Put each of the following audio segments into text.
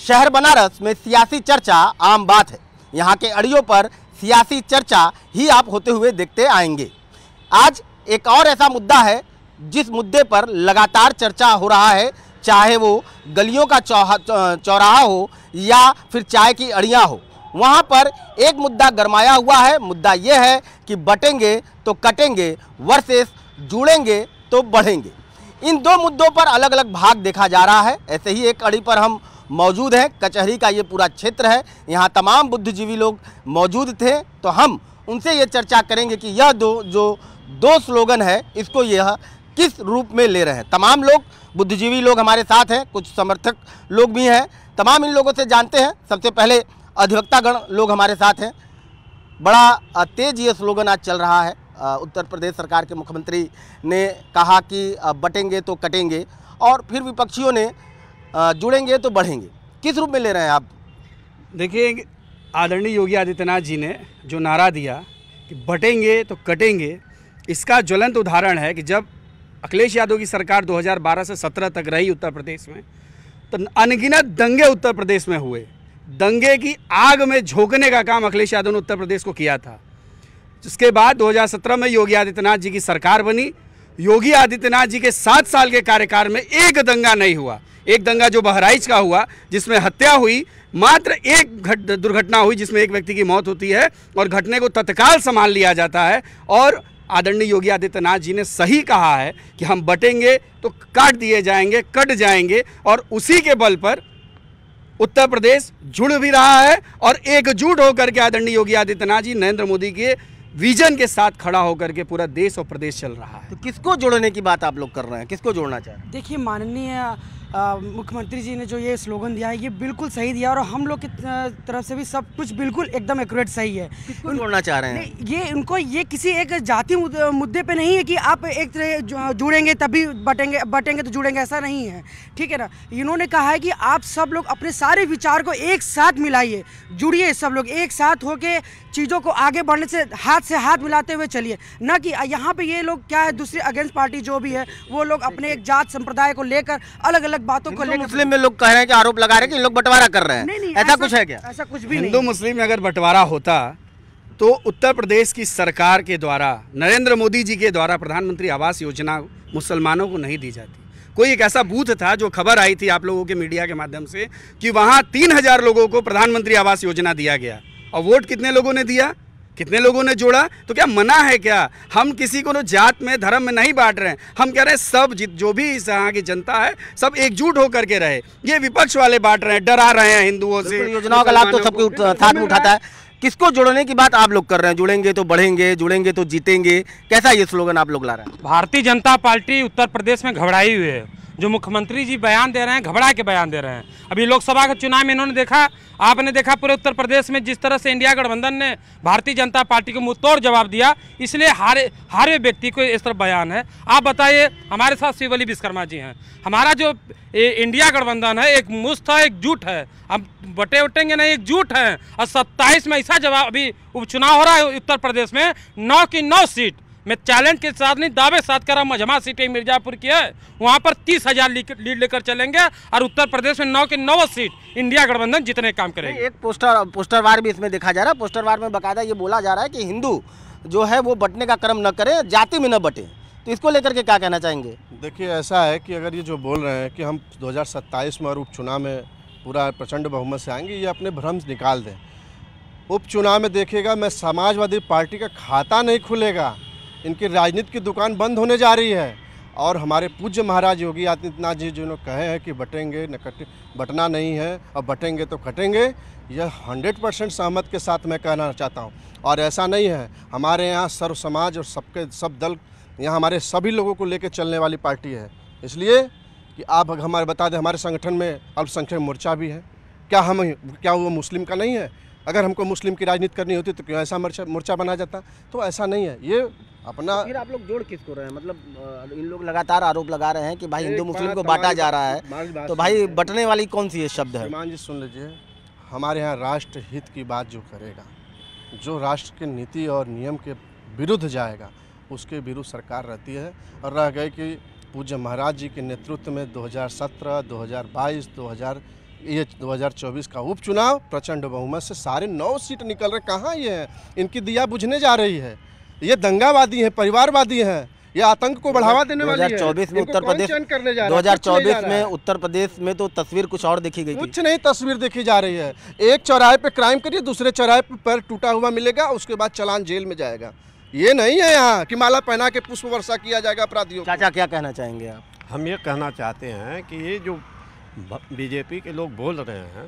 शहर बनारस में सियासी चर्चा आम बात है। यहाँ के अड़ियों पर सियासी चर्चा ही आप होते हुए देखते आएंगे। आज एक और ऐसा मुद्दा है जिस मुद्दे पर लगातार चर्चा हो रहा है, चाहे वो गलियों का चौराहा हो या फिर चाय की अड़ियाँ हो। वहाँ पर एक मुद्दा गरमाया हुआ है। मुद्दा ये है कि बटेंगे तो कटेंगे वर्सेस जुड़ेंगे तो बढ़ेंगे। इन दो मुद्दों पर अलग अलग भाग देखा जा रहा है। ऐसे ही एक अड़ी पर हम मौजूद हैं। कचहरी का ये पूरा क्षेत्र है, यहाँ तमाम बुद्धिजीवी लोग मौजूद थे, तो हम उनसे ये चर्चा करेंगे कि यह दो स्लोगन है, इसको यह किस रूप में ले रहे हैं। तमाम लोग बुद्धिजीवी लोग हमारे साथ हैं, कुछ समर्थक लोग भी हैं। तमाम इन लोगों से जानते हैं। सबसे पहले अधिवक्तागण लोग हमारे साथ हैं। बड़ा तेज ये स्लोगन आज चल रहा है। उत्तर प्रदेश सरकार के मुख्यमंत्री ने कहा कि बटेंगे तो कटेंगे, और फिर विपक्षियों ने जुड़ेंगे तो बढ़ेंगे। किस रूप में ले रहे हैं आप? देखिए, आदरणीय योगी आदित्यनाथ जी ने जो नारा दिया कि बटेंगे तो कटेंगे, इसका ज्वलंत उदाहरण है कि जब अखिलेश यादव की सरकार 2012 से 17 तक रही उत्तर प्रदेश में, तो अनगिनत दंगे उत्तर प्रदेश में हुए। दंगे की आग में झोंकने का काम अखिलेश यादव ने उत्तर प्रदेश को किया था। उसके बाद 2017 में योगी आदित्यनाथ जी की सरकार बनी। योगी आदित्यनाथ जी के 7 साल के कार्यकाल में एक दंगा नहीं हुआ। एक दंगा जो बहराइच का हुआ, जिसमें हत्या हुई, मात्र एक दुर्घटना हुई जिसमें एक व्यक्ति की मौत होती है और घटने को तत्काल संभाल लिया जाता है। और आदरणीय योगी आदित्यनाथ जी ने सही कहा है कि हम बटेंगे तो काट दिए जाएंगे, कट जाएंगे, और उसी के बल पर उत्तर प्रदेश जुड़ भी रहा है और एकजुट होकर के आदरणीय योगी आदित्यनाथ जी नरेंद्र मोदी के विजन के साथ खड़ा होकर के पूरा देश और प्रदेश चल रहा है। तो किसको जोड़ने की बात आप लोग कर रहे हैं? किसको जोड़ना चाह रहे हैं? देखिए, माननीय मुख्यमंत्री जी ने जो ये स्लोगन दिया है, ये बिल्कुल सही दिया, और हम लोग की तरफ से भी सब कुछ बिल्कुल एकदम एक्यूरेट सही है। किसको जोड़ना चाह रहे हैं? ये उनको ये किसी एक जाति मुद्दे पे नहीं है कि आप एक तरह जुड़ेंगे तभी बटेंगे तो जुड़ेंगे, ऐसा नहीं है, ठीक है ना। इन्होंने कहा है कि आप सब लोग अपने सारे विचार को एक साथ मिलाइए, जुड़िए, सब लोग एक साथ होके चीज़ों को आगे बढ़ने से हाथ मिलाते हुए चलिए। ना कि यहाँ पे ये लोग क्या है, दूसरे अगेंस्ट पार्टी जो भी है वो लोग अपने एक जात संप्रदाय को लेकर अलग अलग बातों को लेकर, मुस्लिम में लोग कह रहे हैं कि आरोप लगा रहे हैं कि लोग बंटवारा कर रहे हैं। नहीं, ऐसा कुछ है क्या? ऐसा कुछ भी नहीं। हिंदू मुस्लिम में अगर बंटवारा होता तो उत्तर प्रदेश की सरकार के द्वारा, नरेंद्र मोदी जी के द्वारा प्रधानमंत्री आवास योजना मुसलमानों को नहीं दी जाती। कोई एक ऐसा बूथ था जो खबर आई थी आप लोगों के मीडिया के माध्यम से कि वहाँ 3000 लोगों को प्रधानमंत्री आवास योजना दिया गया, और वोट कितने लोगों ने दिया, कितने लोगों ने जोड़ा? तो क्या मना है क्या? हम किसी को जात में, धर्म में नहीं बांट रहे हैं। हम कह रहे हैं सब जो भी इस यहाँ की जनता है सब एकजुट होकर के रहे। ये विपक्ष वाले बांट रहे हैं, डरा रहे हैं हिंदुओं से। योजनाओं का लाभ तो सबके साथ में उठाता है। किसको जोड़ने की बात आप लोग कर रहे हैं? जुड़ेंगे तो बढ़ेंगे, जुड़ेंगे तो जीतेंगे, कैसा ये स्लोगन आप लोग ला रहे हैं? भारतीय जनता पार्टी उत्तर प्रदेश में घबराई हुई है। जो मुख्यमंत्री जी बयान दे रहे हैं, घबरा के बयान दे रहे हैं। अभी लोकसभा के चुनाव में इन्होंने देखा, आपने देखा पूरे उत्तर प्रदेश में जिस तरह से इंडिया गठबंधन ने भारतीय जनता पार्टी को मुंहतोड़ जवाब दिया, इसलिए हारे व्यक्ति को इस तरह बयान है। आप बताइए, हमारे साथ शिवली विश्वकर्मा जी हैं। हमारा जो इंडिया गठबंधन है एक मुश्त है, एकजुट है। हम बटे उटेंगे नहीं, एकजुट हैं। और 27 में ऐसा जवाब, अभी उपचुनाव हो रहा है उत्तर प्रदेश में, 9 की 9 सीट, मैं चैलेंज के साथ नहीं, दावे साथ कर रहा हूँ, मजमा सीटें मिर्जापुर की है, वहाँ पर 30,000 लीड लेकर चलेंगे, और उत्तर प्रदेश में 9 की 9 सीट इंडिया गठबंधन जितने काम करेंगे। एक पोस्टरवार भी इसमें देखा जा रहा है। पोस्टरवार में बाकायदा ये बोला जा रहा है कि हिंदू जो है वो बटने का क्रम न करे, जाति में न बटे। तो इसको लेकर के क्या कहना चाहेंगे? देखिए, ऐसा है कि अगर ये जो बोल रहे हैं कि हम 2027 में और उपचुनाव में पूरा प्रचंड बहुमत से आएंगे, ये अपने भ्रम निकाल दें। उपचुनाव में देखिएगा, मैं समाजवादी पार्टी का खाता नहीं खुलेगा। इनकी राजनीति की दुकान बंद होने जा रही है। और हमारे पूज्य महाराज योगी आदित्यनाथ जी जिन्होंने कहे हैं कि बटेंगे न कटे, बटना नहीं है और बटेंगे तो कटेंगे, यह 100% सहमत के साथ मैं कहना चाहता हूं। और ऐसा नहीं है, हमारे यहाँ सर्व समाज और सब दल, यहाँ हमारे सभी लोगों को लेकर चलने वाली पार्टी है। इसलिए कि आप हमारे बता दें, हमारे संगठन में अल्पसंख्यक मोर्चा भी है। क्या वो मुस्लिम का नहीं है? अगर हमको मुस्लिम की राजनीति करनी होती तो क्यों ऐसा मोर्चा बना जाता? तो ऐसा नहीं है। ये अपना, फिर आप लोग जोड़ किसको रहे हैं? मतलब इन लोग लगातार आरोप लगा रहे हैं कि भाई हिंदू मुस्लिम को बांटा जा रहा है, तो भाई बटने वाली कौन सी ये शब्द है? श्रीमान जी सुन लीजिए, हमारे यहाँ राष्ट्र हित की बात जो करेगा, जो राष्ट्र के नीति और नियम के विरुद्ध जाएगा, उसके विरुद्ध सरकार रहती है। और रह गए कि पूज्य महाराज जी के नेतृत्व में 2017, 2022, ये 2024 का उपचुनाव प्रचंड बहुमत से सारे 9 सीट निकल रहे। कहाँ ये हैं? इनकी दिया बुझने जा रही है। ये दंगावादी हैं, परिवारवादी हैं, ये आतंक को बढ़ावा देने वाली है। 2024 में उत्तर प्रदेश 2024 में उत्तर प्रदेश में तो तस्वीर कुछ और देखी गई थी। कुछ नहीं तस्वीर देखी जा रही है। एक चौराहे पे क्राइम करिए, दूसरे चौराहे पे पैर टूटा हुआ मिलेगा, उसके बाद चालान जेल में जाएगा। ये नहीं है यहाँ कि माला पहना के पुष्प वर्षा किया जाएगा अपराधियों को। चाचा क्या कहना चाहेंगे आप? हम ये कहना चाहते हैं कि ये जो बीजेपी के लोग बोल रहे हैं,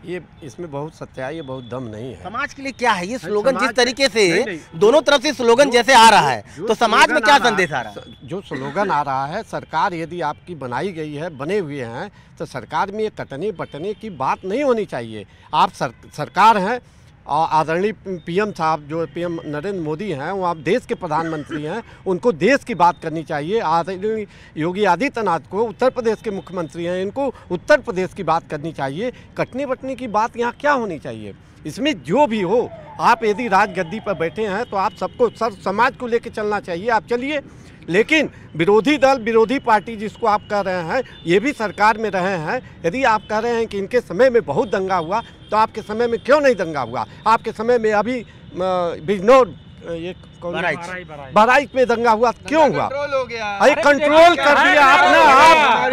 ये इसमें बहुत सच्चाई है, बहुत दम नहीं है। समाज के लिए क्या है ये स्लोगन? जिस तरीके से दोनों तरफ से स्लोगन जैसे आ रहा है, तो समाज में क्या संदेश आ रहा है? जो स्लोगन आ रहा है, सरकार यदि आपकी बनाई गई है, बने हुए हैं, तो सरकार में ये कटने बटने की बात नहीं होनी चाहिए। आप सरकार हैं और आदरणीय पीएम साहब जो पीएम नरेंद्र मोदी हैं, वो आप देश के प्रधानमंत्री हैं, उनको देश की बात करनी चाहिए। आदरणीय योगी आदित्यनाथ को उत्तर प्रदेश के मुख्यमंत्री हैं, इनको उत्तर प्रदेश की बात करनी चाहिए। कटने बटने की बात यहाँ क्या होनी चाहिए? इसमें जो भी हो, आप यदि राजगद्दी पर बैठे हैं तो आप सबको समाज को लेकर चलना चाहिए। आप चलिए, लेकिन विरोधी दल, विरोधी पार्टी जिसको आप कह रहे हैं, ये भी सरकार में रहे हैं। यदि आप कह रहे हैं कि इनके समय में बहुत दंगा हुआ, तो आपके समय में क्यों नहीं दंगा हुआ? आपके समय में अभी बिजनौर ये बहराइच में दंगा हुआ, क्यों हुआ? अरे कंट्रोल कर दिया आपने,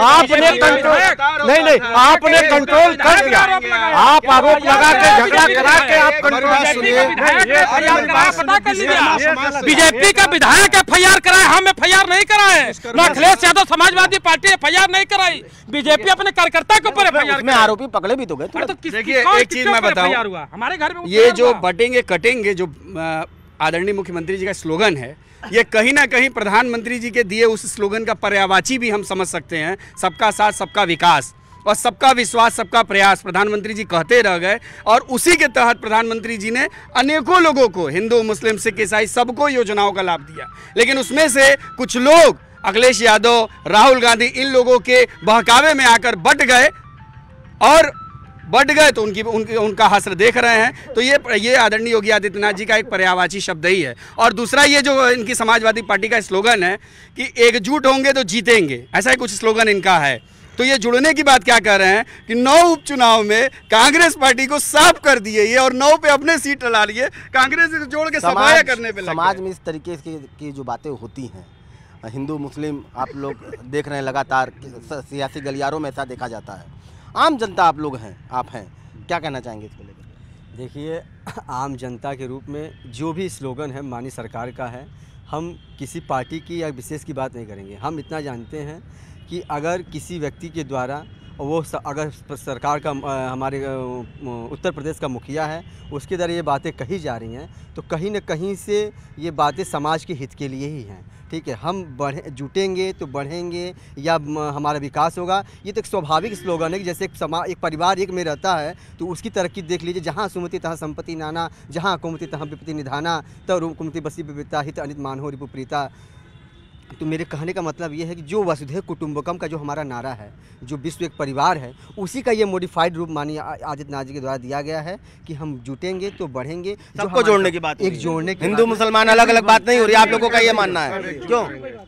आपने कंट्रोल नहीं, आपने कंट्रोल कर दिया। आप आरोप लगा के झगड़ा करा के आप कंट्रोल। बीजेपी का विधायक FIR कराए, हम FIR नहीं कराए। ना अखिलेश यादव समाजवादी पार्टी FIR नहीं कराई, बीजेपी अपने कार्यकर्ता के ऊपर FIR में आरोपी पकड़े भी तो गए। देखिए एक चीज मैं बताऊं, हमारे घर में ये जो बटेंगे कटेंगे जो आदरणीय मुख्यमंत्री जी का स्लोगन है, ये कहीं ना कहीं प्रधानमंत्री जी के दिए उस स्लोगन का पर्यायवाची भी हम समझ सकते हैं। सबका साथ, सबका विकास और सबका विश्वास, सबका प्रयास प्रधानमंत्री जी कहते रह गए, और उसी के तहत प्रधानमंत्री जी ने अनेकों लोगों को, हिंदू, मुस्लिम, सिख, ईसाई, सबको योजनाओं का लाभ दिया। लेकिन उसमें से कुछ लोग, अखिलेश यादव, राहुल गांधी, इन लोगों के बहकावे में आकर बट गए तो उनका हश्र देख रहे हैं। तो ये आदरणीय योगी आदित्यनाथ जी का एक पर्यायवाची शब्द ही है। और दूसरा ये जो इनकी समाजवादी पार्टी का स्लोगन है कि एकजुट होंगे तो जीतेंगे, ऐसा ही कुछ स्लोगन इनका है। तो ये जुड़ने की बात क्या कर रहे हैं कि 9 उपचुनाव में कांग्रेस पार्टी को साफ कर दिए ये, और 9 पे अपने सीट ला लिए, कांग्रेस से जोड़ के सफाया करने पे लगे। समाज में इस तरीके की जो बातें होती हैं, हिंदू मुस्लिम आप लोग देख रहे हैं लगातार, सियासी गलियारों में ऐसा देखा जाता है। आम जनता आप लोग हैं, आप हैं, क्या कहना चाहेंगे इसको लेकर? देखिए, आम जनता के रूप में जो भी स्लोगन है माननीय सरकार का है, हम किसी पार्टी की या विशेष की बात नहीं करेंगे। हम इतना जानते हैं कि अगर किसी व्यक्ति के द्वारा वो अगर सरकार का हमारे उत्तर प्रदेश का मुखिया है, उसके द्वारा ये बातें कही जा रही हैं, तो कहीं न कहीं से ये बातें समाज के हित के लिए ही हैं। ठीक है, हम जुटेंगे तो बढ़ेंगे या हमारा विकास होगा। ये तो एक स्वाभाविक स्लोगन है कि जैसे एक परिवार एक में रहता है तो उसकी तरक्की देख लीजिए। जहाँ सुमति तहाँ संपत्ति नाना, जहाँ कुमति तहाँ विपत्ति निधाना, तब कुमति बसी विविधता हित अनित मानहो रिपुप्रीता। तो मेरे कहने का मतलब ये है कि जो वसुधैव कुटुंबकम का जो हमारा नारा है, जो विश्व एक परिवार है, उसी का ये मॉडिफाइड रूप माननीय आदित्यनाथ जी के द्वारा दिया गया है कि हम जुटेंगे तो बढ़ेंगे। सबको जोड़ने की बात, एक जोड़ने की, हिंदू मुसलमान अलग अलग बात नहीं हो रही, आप लोगों का ये मानना है, क्यों?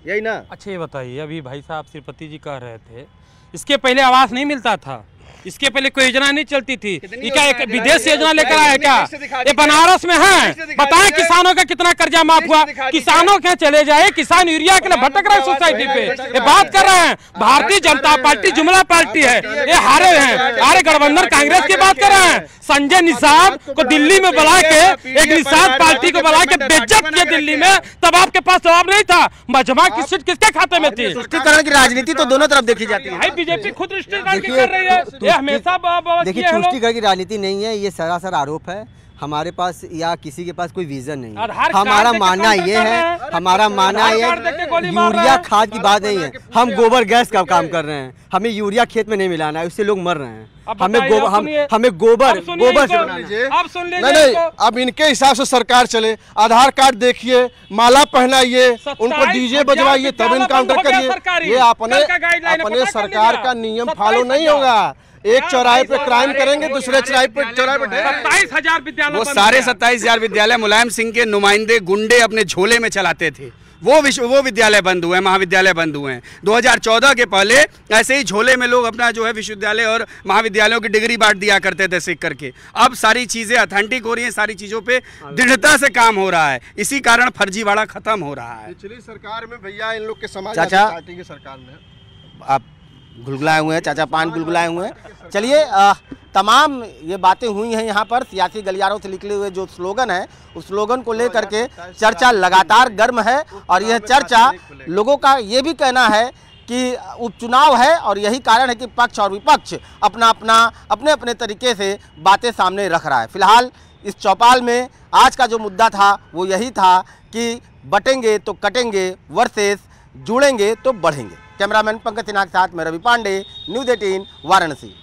यही ना। अच्छा ये बताइए, अभी भाई साहब श्रीपति जी कह रहे थे इसके पहले आवास नहीं मिलता था, इसके पहले कोई योजना नहीं चलती थी, ये क्या एक विदेश योजना लेकर आया क्या? ये बनारस में है, बताएं किसानों का कितना कर्जा माफ हुआ? किसानों के चले जाए, किसान यूरिया के लिए भटक रहे हैं सोसाइटी पे। ये बात कर रहे हैं भारतीय जनता पार्टी जुमला पार्टी है, ये हारे हैं, अरे गठबंधन कांग्रेस की बात कर रहे हैं। संजय निषाद को दिल्ली में बुला के, एक निषाद पार्टी को बुला के बेइज्जत किया दिल्ली में, तब आपके पास जवाब नहीं था। मजमा की सीट किसके खाते में थी? तुष्टिकरण की राजनीति तो दोनों तरफ देखी जाती है। बीजेपी खुद तुष्टिकरण कर रही है, हमेशा। देखिए, तुष्टिकरण की राजनीति नहीं है, ये सरासर आरोप है। हमारे पास या किसी के पास कोई विजन नहीं है। हमारा मानना ये है, हमारा मानना ये यूरिया खाद की बात नहीं है, हम गोबर गैस का काम कर रहे हैं। हमें यूरिया खेत में नहीं मिलाना है, उससे लोग मर रहे हैं। हमें गोबर नहीं, अब इनके हिसाब से सरकार चले। आधार कार्ड देखिए, माला पहनाइए, उनको डीजे बजवाइए, तब इनकाउंटर करिए। ये अपने सरकार का नियम फॉलो नहीं होगा। एक चौराहे पे क्राइम करेंगे, दूसरे चौराहे पे 27,000 विद्यालय, वो सारे 27,000 विद्यालय मुलायम सिंह के नुमाइंदे गुंडे अपने झोले में चलाते थे। वो विद्यालय बंद हुए हैं, महाविद्यालय बंद हुए हैं। 2014 के पहले ऐसे ही झोले में लोग अपना जो है विश्वविद्यालय और महाविद्यालयों की डिग्री बांट दिया करते थे सीख करके। अब सारी चीज़ें ऑथेंटिक हो रही हैं, सारी चीज़ों पे दृढ़ता से काम हो रहा है, इसी कारण फर्जीवाड़ा खत्म हो रहा है। पिछली सरकार में भैया इन लोग के समाजवादी चाचा पार्टी की सरकार में आप गुलगुलाए हुए हैं, चाचा पान गुलगुलाए हुए हैं। चलिए तमाम ये बातें हुई हैं यहाँ पर। सियासी गलियारों से निकले हुए जो स्लोगन है उस स्लोगन को लेकर के चर्चा लगातार गर्म है और यह चर्चा लोगों का ये भी कहना है कि उपचुनाव है और यही कारण है कि पक्ष और विपक्ष अपने अपने तरीके से बातें सामने रख रहा है। फिलहाल इस चौपाल में आज का जो मुद्दा था वो यही था कि बटेंगे तो कटेंगे वर्सेस जुड़ेंगे तो बढ़ेंगे। कैमरामैन पंकज सिन्हा के साथ मैं रवि पांडे, न्यूज़ 18 वाराणसी।